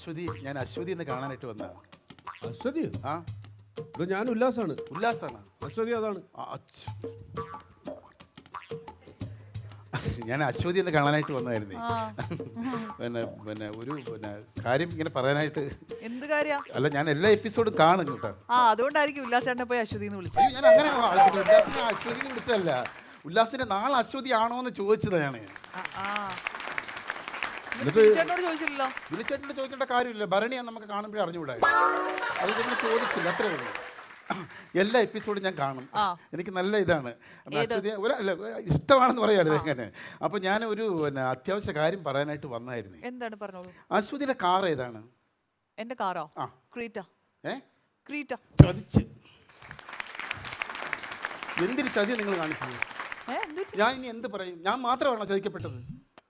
അശ്വതി, ഞാൻ അശ്വതി എന്ന് കാണാനായിട്ട് വന്നതാണ്. അശ്വതി? ആ, ഞാൻ ഉല്ലാസാണ്. ഉല്ലാസാണ്. അശ്വതി അതാണ്. ഞാൻ അശ്വതി എന്ന് കാണാനായിട്ട് വന്നതായിരുന്നേ. ഒരു കാര്യം ഇങ്ങനെ പറയാനായിട്ട്. എന്ത് കാര്യ? അല്ല, ഞാൻ എല്ലാ എപ്പിസോഡും കാണും കേട്ടോ. അതുകൊണ്ടായിരിക്കും ഉല്ലാസേട്ടനെ പോയി അശ്വതി എന്ന് വിളിച്ചത്. ഞാൻ അങ്ങനെ ഉല്ലാസിനെ അശ്വതി എന്ന് വിളിച്ചതല്ല. ഉല്ലാസിന്റെ നാളെ അശ്വതി ആണോ എന്ന് ചോദിച്ചതാണ്. ചോദിച്ചില്ലല്ലോ. വിളിച്ചേട്ടനോട് ചോദിക്കേണ്ട കാര്യമില്ല. ഭരണിയാ നമുക്ക് കാണുമ്പോഴേ അറിഞ്ഞുകൂടായി. അതുകൊണ്ട് ചോദിച്ചില്ല, അത്രേ ഉള്ളൂ. എല്ലാ എപ്പിസോഡും ഞാൻ കാണും. എനിക്ക് നല്ല ഇതാണ്, ഇഷ്ടമാണെന്ന് പറയാറ് അങ്ങനെ. അപ്പൊ ഞാൻ ഒരു അത്യാവശ്യ കാര്യം പറയാനായിട്ട് വന്നായിരുന്നു. എന്താണ് പറഞ്ഞോളൂ. അശ്വതിയുടെ കാർ ഏതാണ്? എന്റെ കാറോ? ക്രീറ്റ. ക്രീറ്റ. ചതിച്ച്. എന്തിന് ചതിയ നിങ്ങൾ കാണിച്ചത്? ഞാൻ ഇനി എന്ത് പറയും? ഞാൻ മാത്രമാണോ ചതിക്കപ്പെട്ടത്?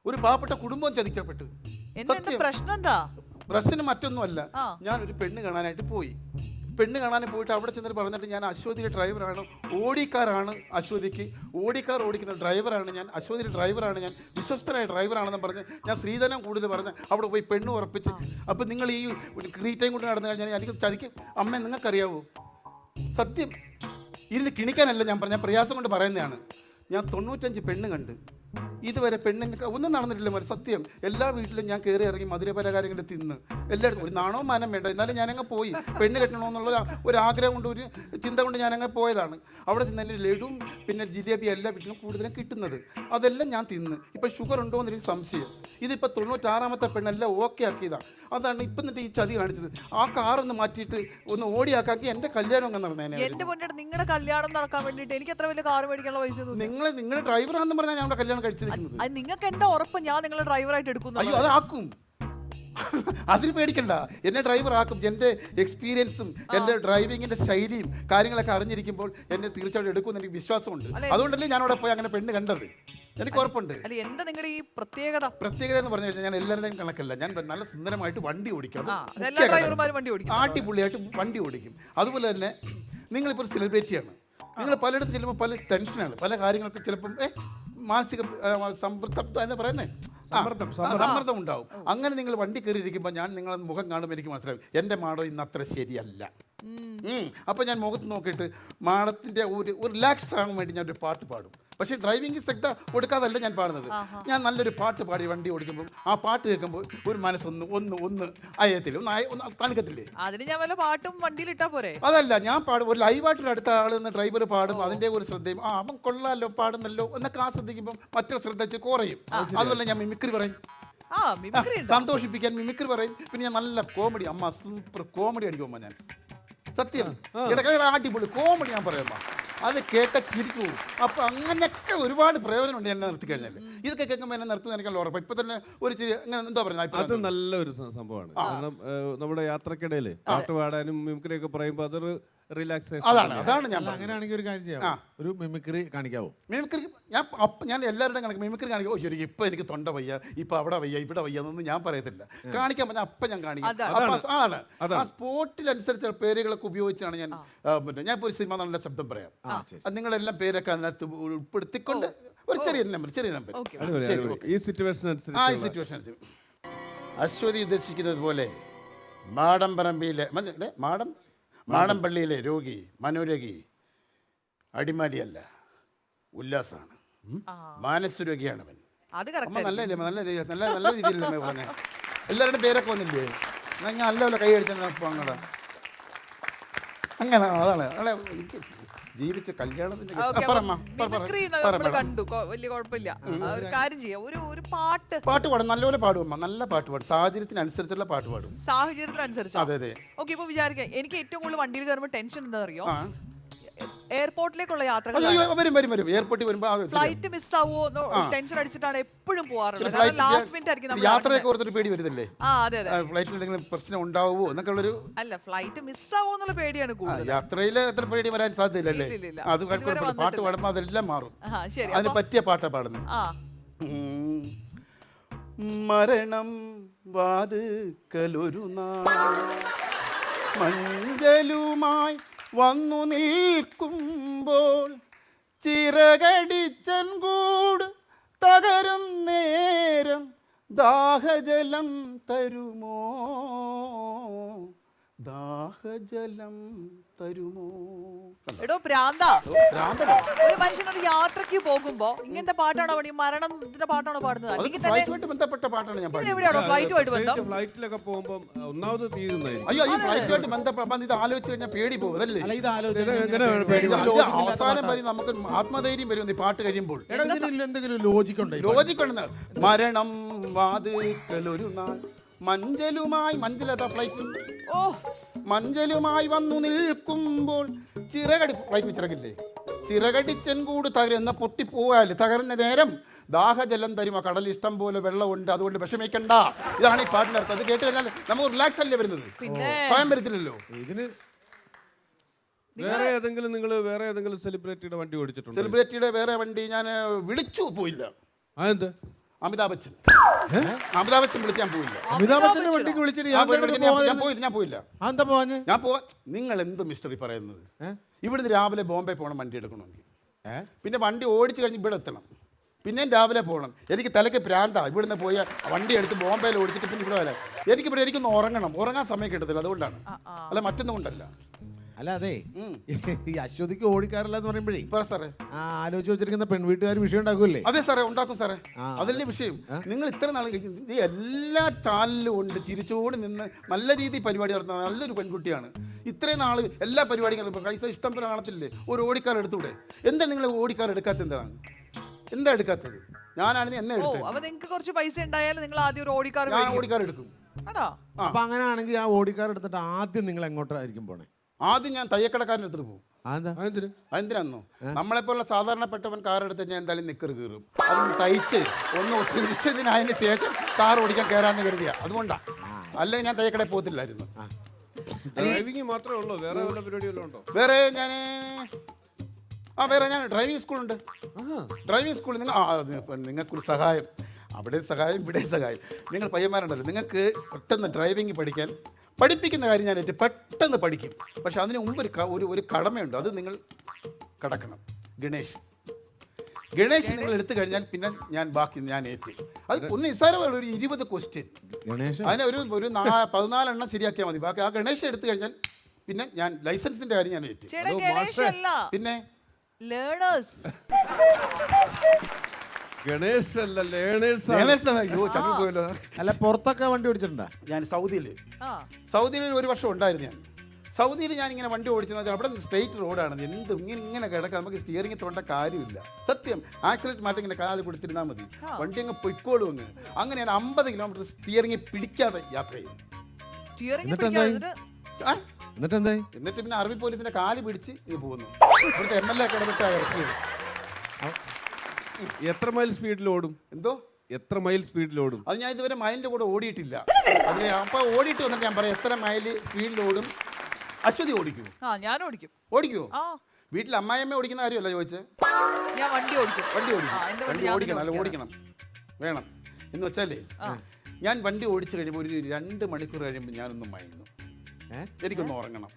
ഒരു പാവപ്പെട്ട കുടുംബം ചതിക്കപ്പെട്ടു. പ്രശ്നം എന്താ? പ്രശ്നം മറ്റൊന്നുമല്ല. ഞാനൊരു പെണ്ണ് കാണാനായിട്ട് പോയി. പെണ്ണ് കാണാൻ പോയിട്ട് അവിടെ ചെന്നിട്ട് പറഞ്ഞിട്ട് ഞാൻ അശ്വതിയുടെ ഡ്രൈവറാണ്, ഓടിക്കാറാണ് അശ്വതിക്ക്, ഓടിക്കാർ ഓടിക്കുന്ന ഡ്രൈവറാണ് ഞാൻ, അശ്വതിയുടെ ഡ്രൈവറാണ് ഞാൻ, വിശ്വസ്തനായ ഡ്രൈവറാണെന്ന് പറഞ്ഞ് ഞാൻ സ്ത്രീധനം കൂടുതൽ പറഞ്ഞ് അവിടെ പോയി പെണ്ണ് ഉറപ്പിച്ച്. അപ്പം നിങ്ങൾ ഈ ക്രീറ്റയും കൊണ്ട് നടന്നു കഴിഞ്ഞാൽ എനിക്ക് ചതിക്കും. അമ്മ, നിങ്ങൾക്കറിയാവോ സത്യം? ഇരുന്ന് കിണിക്കാനല്ല ഞാൻ പറഞ്ഞ പ്രയാസം കൊണ്ട് പറയുന്നതാണ്. ഞാൻ 95 പെണ്ണ് കണ്ട്. ഇതുവരെ പെണ്ണിന് ഒന്നും നടന്നിട്ടില്ല മോനെ, സത്യം. എല്ലാ വീട്ടിലും ഞാൻ കയറി ഇറങ്ങി മധുരപലഹാരങ്ങൾ തിന്ന് എല്ലായിടത്തും. ഒരു നാണോ മാനം വേണ്ട, എന്നാലും ഞാനങ്ങ് പോയി. പെണ്ണ് കെട്ടണമെന്നുള്ള ഒരു ആഗ്രഹം കൊണ്ട്, ഒരു ചിന്ത കൊണ്ട് ഞാനങ്ങ് പോയതാണ്. അവിടെ ചെന്നാലും ലഡുവും പിന്നെ ജിലേബി എല്ലാ വീട്ടിലും കൂടുതലും കിട്ടുന്നത്, അതെല്ലാം ഞാൻ തിന്ന്. ഇപ്പം ഷുഗർ ഉണ്ടോ എന്നൊരു സംശയം. ഇതിപ്പോൾ 96ാമത്തെ പെണ്ണെല്ലാം ഓക്കെ ആക്കിയതാണ്. അതാണ് ഇപ്പം എന്നിട്ട് ഈ ചതി കാണിച്ചത്. ആ കാറൊന്ന് മാറ്റിയിട്ട് ഒന്ന് ഓടിയാക്കാക്കി എൻ്റെ കല്യാണം അങ്ങ് നടന്നേനെ. എൻ്റെ പൊന്നേട്ട, നിങ്ങളുടെ കല്യാണം നടക്കാൻ വേണ്ടിയിട്ട് എനിക്ക് അത്ര വലിയ കാർ മേടിക്കാനുള്ള പൈസ നിങ്ങളുടെ ഡ്രൈവറാണെന്ന് പറഞ്ഞാൽ ഞങ്ങളുടെ കല്യാണം കഴിച്ചിരിക്കുന്നത്. നിങ്ങൾക്ക് എന്താ ഉറപ്പ് ഞാൻ നിങ്ങളെ ഡ്രൈവറായിട്ട് എടുക്കുന്നു? അയ്യോ, അതാക്കും. അതിന് പേടിക്കണ്ട, എന്നെ ഡ്രൈവർ ആക്കും. എൻ്റെ എക്സ്പീരിയൻസും എൻ്റെ ഡ്രൈവിങ്ങിൻ്റെ ശൈലിയും കാര്യങ്ങളൊക്കെ അറിഞ്ഞിരിക്കുമ്പോൾ എന്നെ തീർച്ചയായിട്ടും എടുക്കുമെന്ന് എനിക്ക് വിശ്വാസമുണ്ട്. അതുകൊണ്ടല്ലേ ഞാൻ അവിടെ പോയി അങ്ങനെ പെണ്ണ് കണ്ടത്. എനിക്ക് ഉറപ്പുണ്ട്. എന്താ നിങ്ങളുടെ ഈ പ്രത്യേകത എന്ന് പറഞ്ഞു കഴിഞ്ഞാൽ ഞാൻ എല്ലാവരുടെയും കണക്കല്ല. ഞാൻ നല്ല സുന്ദരമായിട്ട് വണ്ടി ഓടിക്കും, ആട്ടിപ്പുള്ളിയായിട്ട് വണ്ടി ഓടിക്കും. അതുപോലെ തന്നെ നിങ്ങളിപ്പോൾ ഒരു സെലിബ്രിറ്റിയാണ്. നിങ്ങൾ പലയിടത്തും ചെല്ലുമ്പോൾ പല ടെൻഷനാണ്, പല കാര്യങ്ങൾക്ക് ചിലപ്പം മാനസിക സമ്മർദ്ദം ഉണ്ടാവും. അങ്ങനെ നിങ്ങൾ വണ്ടി കയറിയിരിക്കുമ്പോൾ ഞാൻ നിങ്ങളുടെ മുഖം കാണുമ്പോൾ എനിക്ക് മനസ്സിലാവും എൻ്റെ മാഡം ഇന്ന് അത്ര ശരിയല്ല. അപ്പോൾ ഞാൻ മുഖത്ത് നോക്കിയിട്ട് മാഡത്തിൻ്റെ ഒരു റിലാക്സ് ആകാൻ വേണ്ടി ഞാൻ ഒരു പാട്ട് പാടും. പക്ഷേ ഡ്രൈവിംഗ് ശ്രദ്ധ കൊടുക്കാതല്ല ഞാൻ പാടുന്നത്. ഞാൻ നല്ലൊരു പാട്ട് പാടി വണ്ടി ഓടിക്കുമ്പോൾ ആ പാട്ട് കേൾക്കുമ്പോൾ ഒരു മനസ്സൊന്ന് ഒന്ന് അയത്തില്ല, ഒന്ന് തണുക്കത്തില്ലേ? അതിന് ഞാൻ വല്ല പാട്ടും വണ്ടിയിൽ ഇട്ടാ പോരെ? അതല്ല, ഞാൻ പാടും. ഒരു ലൈവായിട്ടൊരു അടുത്ത ആൾ നിന്ന് ഡ്രൈവർ പാടും, അതിൻ്റെ ഒരു ശ്രദ്ധയും അവൻ കൊള്ളാമല്ലോ പാടുന്നല്ലോ എന്നൊക്കെ ആ ശ്രദ്ധിക്കുമ്പോൾ മറ്റേ ശ്രദ്ധിച്ച് കുറയും. അതുപോലെ ഞാൻ മിമിക്രി പറയും, സന്തോഷിപ്പിക്കാൻ മിമിക്രി പറയും. പിന്നെ ഞാൻ നല്ല കോമഡി, അമ്മ സൂപ്പർ കോമഡി അടിക്കുമ്പോൾ ഞാൻ സത്യം ഇടയ്ക്ക് അടിപൊളി കോമഡി ഞാൻ പറയുമ്പോൾ അത് കേട്ട ചിരിച്ചു പോകും. അപ്പോൾ അങ്ങനെയൊക്കെ ഒരുപാട് പ്രയോജനമുണ്ട് എന്നെ നിർത്തി കഴിഞ്ഞാൽ. ഇതൊക്കെ കേൾക്കുമ്പോൾ എന്നെ നിർത്തുന്ന എനിക്കുള്ള ഉറപ്പ്. ഇപ്പം തന്നെ ഒരു ചിരി അങ്ങനെ എന്താ പറയുക, അത് നല്ലൊരു സംഭവമാണ്. കാരണം നമ്മുടെ യാത്രക്കിടയിൽ പാട്ട് പാടാനും മിമിക്രിയൊക്കെ പറയുമ്പോൾ അതൊരു റിലാക്സേഷൻ. അതാണ് ഞാൻ. അങ്ങനെയാണെങ്കിൽ ഒരു കാര്യം ചെയ്യാം, ഒരു മിമിക്രി കാണിക്കാവോ? മിമിക്രി ഞാൻ എല്ലാവരുടെയും കണക്ക് മിമിക്രി കാണിക്കും. ശരി, ഇപ്പം എനിക്ക് തൊണ്ട വയ്യ, ഇപ്പം അവിടെ വയ്യ, ഇവിടെ വയ്യ എന്നൊന്നും ഞാൻ പറയത്തില്ല. കാണിക്കാൻ പറഞ്ഞാൽ അപ്പം ഞാൻ കാണിക്കും. അതാണ് ആ സ്പോട്ടിലനുസരിച്ച് പേരുകളൊക്കെ ഉപയോഗിച്ചാണ് ഞാൻ. ഇപ്പോൾ ഒരു സിനിമ നല്ല ശബ്ദം പറയാം, നിങ്ങളെല്ലാം പേരൊക്കെ അതിനകത്ത് ഉൾപ്പെടുത്തിക്കൊണ്ട് ഒരു ചെറിയ നമ്പർ ഈ സിറ്റുവേഷൻ അനുസരിച്ച്. അശ്വതി ഉദ്ദേശിക്കുന്നത് പോലെ മാടമ്പള്ളിയിലെ രോഗി മനോരോഗി അടിമാലിയല്ല, ഉല്ലാസാണ്. മാനസരോഗിയാണ് അവൻ. നല്ലല്ലേ, നല്ല രീതിയിലല്ലേ പറഞ്ഞേ? എല്ലാവരുടെയും പേരൊക്കെ വന്നില്ലേ? ഞാൻ നല്ലപോലെ കൈ അടിച്ചാൽ അങ്ങടെ അങ്ങനെ. അതാണ് എനിക്ക് ജീവിച്ച കല്യാണത്തിന്റെ കണ്ടു, വലിയ കുഴപ്പമില്ല. ഒരു കാര്യം ചെയ്യാം, ഒരു പാട്ട് പാടും, നല്ലപോലെ പാടും, നല്ല പാട്ട് പാടും, സാഹചര്യത്തിനനുസരിച്ചുള്ള പാട്ട് പാടും. സാഹചര്യത്തിനനുസരിച്ച്. അതെ അതെ. ഓക്കെ, ഇപ്പൊ വിചാരിക്കാം, എനിക്ക് ഏറ്റവും കൂടുതൽ വണ്ടിയിൽ കയറുമ്പോൾ ടെൻഷൻ എന്താ അറിയോ? എയർപോർട്ടിലേക്കുള്ള യാത്രകൾ. വരും എയർപോർട്ടിൽ വരുമ്പോൾ ഫ്ലൈറ്റ് മിസ് ആവോ ടെൻഷൻ അടിച്ചിട്ടാണ് എപ്പോഴും പോവാറുള്ളത്. ലാസ്റ്റ് മിനിറ്റ് ആയിരിക്കും യാത്രയൊക്കെ ഓർത്തൊരു പേടി വരുന്നില്ലേ? അതെ അതെ. ഫ്ലൈറ്റിൽ എന്തെങ്കിലും പ്രശ്നം ഉണ്ടാവുമോ എന്നൊക്കെ ഉള്ളൊരു. അല്ല, ഫ്ലൈറ്റ് മിസ് ആവോ എന്നുള്ള പേടിയാണ് കൂടുതൽ. യാത്രയിൽ എത്ര പേടി വരാൻ സാധ്യതയില്ലല്ലേ? അത് പാട്ട് പാടുമ്പോൾ അതെല്ലാം മാറും. അതിന് പറ്റിയ പാട്ടാണ് പാടുന്നത്. മരണം വാതുക്കലൊരു നാൾ മഞ്ചലുമായി വന്നു നിൽക്കുമ്പോൾ ചിറകടിച്ചൻ കൂട് തകരും നേരം ദാഹജലം തരുമോ, ദാഹജലം തരുമോ. എടോ പ്രാന്ത, ഭ്രാന്തനാ. ഒരു മനുഷ്യൻ ഒരു യാത്രക്ക് പോകുമ്പോ ഇങ്ങനത്തെ പാട്ടാണോ പാടി, മരണത്തിന്റെ പാട്ടാണോ പാടുന്നത്? അത് അല്ലെങ്കിൽ തന്നെ ഫ്ലൈറ്റുമായിട്ട് ബന്ധപ്പെട്ട പാട്ടാണ് ഞാൻ പാടുന്നത്. എവിടെയാണോ ഫ്ലൈറ്റുമായിട്ട് ബന്ധം? ഫ്ലൈറ്റിലൊക്കെ പോകുമ്പോൾ ഒന്നാമത് തീരുന്നതായിരിക്കും. അയ്യോ, ഈ ഫ്ലൈറ്റുമായിട്ട് ബന്ധപ്പെട്ട ഇത് ആലോചിച്ച് കഴിഞ്ഞാൽ പേടി പോകും, അതല്ലേ? അല്ല, ഇത് ആലോചിച്ച് ഇത് അവസാനം വരെ നമുക്ക് ആത്മധൈര്യം വരും ഈ പാട്ട് കഴിയുമ്പോൾ. എടാ, ഇതിന് എന്തെങ്കിലും ലോജിക് ഉണ്ടോ? ലോജിക് ഉണ്ട്. മരണം വാതിൽക്കലൊരു നാൾ മഞ്ചലുമായി, മഞ്ചലതാ ഫ്ലൈറ്റ്, ഓ, മഞ്ചലുമായി വന്നു നിൽക്കുമ്പോൾ ചിറകടി, ഫ്ലൈറ്റ് ചിറകില്ലേ, ചിറകടിച്ചൻ കൂട് തകരുന്ന പൊട്ടിപ്പോയാൽ തകർന്ന നേരം ദാഹജലം തരുമോ, കടൽ ഇഷ്ടം പോലെ വെള്ളമുണ്ട്, അതുകൊണ്ട് വിഷമിക്കണ്ട. ഇതാണ് ഈ പാട്ടിൻ്റെ അർത്ഥം. അത് കേട്ട് കഴിഞ്ഞാൽ നമുക്ക് റിലാക്സ് അല്ലേ വരുന്നത്, പിന്നെ ഭയം വരത്തില്ലല്ലോ. ഇതിന് വേറെ ഏതെങ്കിലും സെലിബ്രിറ്റിയുടെ വണ്ടി ഓടിച്ചിട്ടുണ്ടോ? സെലിബ്രിറ്റിയുടെ വേറെ വണ്ടി ഞാൻ വിളിച്ചു പോയില്ല. അതെന്താ? അമിതാഭ് ബച്ചൻ, അമിതാഭ് ബച്ചൻ വിളിച്ച് ഞാൻ പോയില്ല. അമിതാഭ് ബച്ചന്റെ വണ്ടിക്ക് വിളിച്ചിട്ട് ഞാൻ പോയില്ല. എന്താ പോവാഞ്ഞ്? ഞാൻ നിങ്ങൾ എന്ത് മിസ്റ്ററി പറയുന്നത്? ഇവിടുന്ന് രാവിലെ ബോംബെ പോകണം വണ്ടി എടുക്കണമെങ്കിൽ, പിന്നെ വണ്ടി ഓടിച്ചു കഴിഞ്ഞ് ഇവിടെ എത്തണം, പിന്നെയും രാവിലെ പോകണം. എനിക്ക് തലയ്ക്ക് പ്രാന്താ. ഇവിടുന്ന് പോയി വണ്ടി എടുത്ത് ബോംബെയിൽ ഓടിച്ചിട്ട് പിന്നെ ഇവിടെ വരാം. എനിക്കൊന്ന് ഉറങ്ങാൻ സമയം കിട്ടത്തില്ല, അതുകൊണ്ടാണ്, അല്ല മറ്റൊന്നും കൊണ്ടല്ല. അല്ല, അതെ, ഈ അശ്വതിക്ക് ഓടിക്കാറില്ല എന്ന് പറയുമ്പോഴേ സാറേ ആലോചിച്ച് വെച്ചിരിക്കുന്ന പെൺവീട്ടുകാർ വിഷയം ഉണ്ടാക്കുമല്ലേ? അതെ സാറേ, ഉണ്ടാക്കും സാറേ. അതല്ലേ വിഷയം. നിങ്ങൾ ഇത്ര നാൾ എല്ലാ ചാനലിലും ഉണ്ട് ചിരിച്ചുകൊണ്ട് നിന്ന് നല്ല രീതിയിൽ പരിപാടി നടത്തുന്ന നല്ലൊരു പെൺകുട്ടിയാണ്. ഇത്രയും നാൾ എല്ലാ പരിപാടികളും പൈസ ഇഷ്ടം പോലെ കാണത്തില്ലേ, ഒരു ഓടിക്കാർ എടുത്തൂടെ? എന്താ നിങ്ങൾ ഓടിക്കാർ എടുക്കാത്ത? എന്താ എടുക്കാത്തത്? ഞാനാണെങ്കിൽ എന്നെ എടുത്തത്. അപ്പൊ നിങ്ങൾക്ക് കുറച്ച് പൈസ ഉണ്ടായാലും നിങ്ങൾ ആദ്യം ഒരു ഓടിക്കാർ എടുക്കും. അപ്പൊ അങ്ങനെയാണെങ്കിൽ ആ ഓടിക്കാർ എടുത്തിട്ട് ആദ്യം നിങ്ങൾ എങ്ങോട്ടായിരിക്കും പോണേ? ആദ്യം ഞാൻ തയ്യക്കടക്കാരൻ്റെ അടുത്ത് പോകും. അതെന്തിന്? അതെന്തിനാന്നോ, നമ്മളെപ്പോലുള്ള സാധാരണപ്പെട്ടവൻ കാർ എടുത്ത് ഞാൻ എന്തായാലും നിക്കർ കീറും. അതൊന്ന് തയ്ച്ച് ഒന്ന് സുരക്ഷിതനായതിന് ശേഷം കാർ ഓടിക്കാൻ കയറാന്ന് കരുതിയ, അതുകൊണ്ടാണ്. അല്ലെങ്കിൽ ഞാൻ തയ്യക്കടയിൽ പോകത്തില്ലായിരുന്നു. ഡ്രൈവിംഗ് മാത്രമേ ഉള്ളൂ, വേറെ വല്ല പരിപാടി വല്ലതും ഉണ്ടോ? വേറെ ഞാൻ ഡ്രൈവിംഗ് സ്കൂളുണ്ട്. ഡ്രൈവിംഗ് സ്കൂളിൽ നിങ്ങൾക്കൊരു സഹായം, അവിടെ സഹായം ഇവിടെ സഹായം. നിങ്ങൾ പയ്യന്മാരുണ്ടല്ലോ, നിങ്ങൾക്ക് പെട്ടെന്ന് ഡ്രൈവിംഗ് പഠിപ്പിക്കുന്ന കാര്യം ഞാൻ പെട്ടെന്ന് പഠിക്കും. പക്ഷെ അതിന് മുമ്പ് ഒരു കടമയുണ്ട്, അത് നിങ്ങൾ കടക്കണം. ഗണേഷ് നിങ്ങൾ എടുത്തു കഴിഞ്ഞാൽ പിന്നെ ഞാൻ ഏറ്റ്. അത് ഒന്ന് നിസ്സാരമാണ്, ഒരു 20 ക്വസ്റ്റ്യൻ. അതിന് ഒരു 14 എണ്ണം ശരിയാക്കിയാൽ മതി. ബാക്കി ആ ഗണേഷ് എടുത്തു കഴിഞ്ഞാൽ പിന്നെ ഞാൻ ലൈസൻസിന്റെ കാര്യം ഞാൻ ഏറ്റ്. പിന്നെ ലേണേഴ്സ് പോയല്ലോ. അല്ല, പുറത്തൊക്കെ വണ്ടി ഓടിച്ചിട്ടുണ്ടോ? ഞാൻ സൗദിയിൽ 1 വർഷം ഉണ്ടായിരുന്നു. സൗദിയിൽ ഞാൻ ഇങ്ങനെ വണ്ടി ഓടിച്ചെന്ന് വെച്ചാൽ അവിടെ സ്ട്രെയിറ്റ് റോഡാണ്. ഇങ്ങനെ കിടക്കാം, നമുക്ക് സ്റ്റിയറിംഗ് തോണ്ട കാര്യമില്ല. സത്യം, ആക്സിലേറ്റ് മാറ്റി ഇങ്ങനെ കാല് കൊടുത്തിരുന്നാൽ മതി, വണ്ടി അങ്ങ് പൊയ്ക്കോളും. അങ്ങനെ ഞാൻ 50 കിലോമീറ്റർ സ്റ്റിയറിംഗ് പിടിക്കാതെ യാത്ര ചെയ്യും. എന്നിട്ട് പിന്നെ അറബി പോലീസിന്റെ കാല് പിടിച്ച് പോകുന്നു. ഇവിടുത്തെ MLA ഒക്കെ ഇടപെട്ടാണ് ഇറക്കിയത്. എത്ര മൈൽ സ്പീഡിൽ ഓടും? എന്തോ എത്ര മൈൽ സ്പീഡിൽ ഓടും? അത് ഞാൻ ഇതുവരെ മൈലിന്റെ കൂടെ ഓടിയിട്ടില്ല. അതിന് അപ്പോൾ ഓടിയിട്ട് വന്നിട്ട് ഞാൻ പറയാം എത്ര മൈൽ സ്പീഡിൽ ഓടും. അശ്വതി ഓടിക്കുമോ? ഞാൻ ഓടിക്കുമോ? വീട്ടിൽ അമ്മായിയമ്മ ഓടിക്കുന്ന കാര്യമല്ല ചോദിച്ചത്. ഞാൻ വണ്ടി ഓടിക്കും. വണ്ടി ഓടിക്കണം, അല്ല ഓടിക്കണം വേണം എന്ന് വെച്ചാലേ, ഞാൻ വണ്ടി ഓടിച്ചു കഴിയുമ്പോൾ ഒരു 2 മണിക്കൂർ കഴിയുമ്പോൾ ഞാനൊന്ന് മയങ്ങുന്നു, എനിക്കൊന്ന് ഉറങ്ങണം.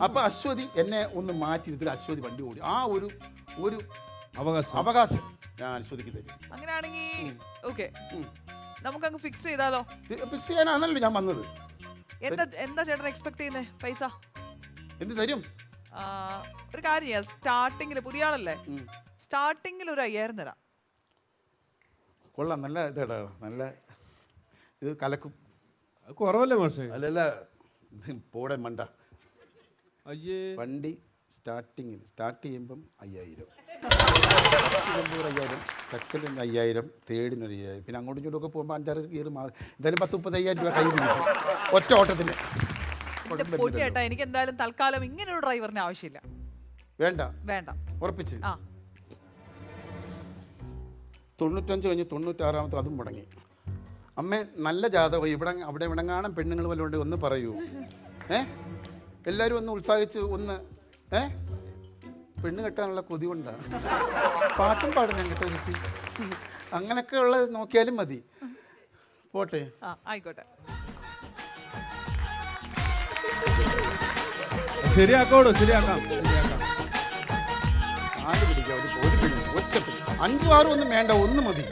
അപ്പൊ അശ്വതി എന്നെ ഒന്ന് മാറ്റിയിരുത്തില്ല, അശ്വതി വണ്ടി ഓടി. ആ ഒരു അവകാശം ഞാൻ അശ്വതിക്ക് തരും. അങ്ങനെയാണെങ്കിൽ ഓക്കെ, നമുക്കങ്ങ് ഫിക്സ് ചെയ്താലോ? ഫിക്സ് ചെയ്യാനാണല്ലോ ഞാൻ വന്നത്. എന്താ ചേട്ടൻ എക്സ്പെക്ട് ചെയ്യുന്നേ പൈസ? എന്ത് തരും? ഒരു കാര്യം ചെയ്യാം, സ്റ്റാർട്ടിങ്ങിൽ പുതിയ ആളല്ലേ, സ്റ്റാർട്ടിങ്ങിൽ ഒരു 5000 തരാം. കൊള്ളാം, നല്ല ഇതാ, നല്ല ഇത് കലക്കും. കുറവല്ലേ മാഷേ? അല്ലല്ല, പോടെ മണ്ട. വണ്ടി സ്റ്റാർട്ട് ചെയ്യുമ്പം 5000, 5000, സെക്കൻഡിന് 5000, തേർഡിന് 5000, പിന്നെ അങ്ങോട്ടും ഇങ്ങോട്ടും ഒക്കെ പോകുമ്പോൾ 5-6 ഗിയർ മാറി. എന്തായാലും 10-35,000 രൂപ കയ്യിൽ കിട്ടും ഒറ്റ ഓട്ടത്തിന്. ചേട്ടാ, എനിക്ക് എന്തായാലും തൽക്കാലം ഇങ്ങനെ ഒരു ഡ്രൈവറിന് ആവശ്യമില്ല. വേണ്ട ഉറപ്പിച്ച്. 95 കഴിഞ്ഞ് 96 അതും മുടങ്ങി. അമ്മേ, നല്ല ജാതകം അവിടെ കാണാൻ പെണ്ണുങ്ങൾ വല്ലതും ഉണ്ട്, ഒന്ന് പറയൂ. എല്ലാവരും ഒന്ന് ഉത്സാഹിച്ച് ഒന്ന് പെണ്ണ് കെട്ടാനുള്ള കൊതി കൊണ്ടാണ്. പാട്ടും പാടും കേട്ടോ ചേച്ചി. അങ്ങനെയൊക്കെ ഉള്ളത് നോക്കിയാലും മതി. പോട്ടെ, ആയിക്കോട്ടെ. ശരിയാക്കാം. 4 പിടിക്കാം, ഒരു പെണ്ണ്, ഒറ്റ പെണ്ണ്. 5-6 ഒന്നും വേണ്ട, ഒന്ന് മതി.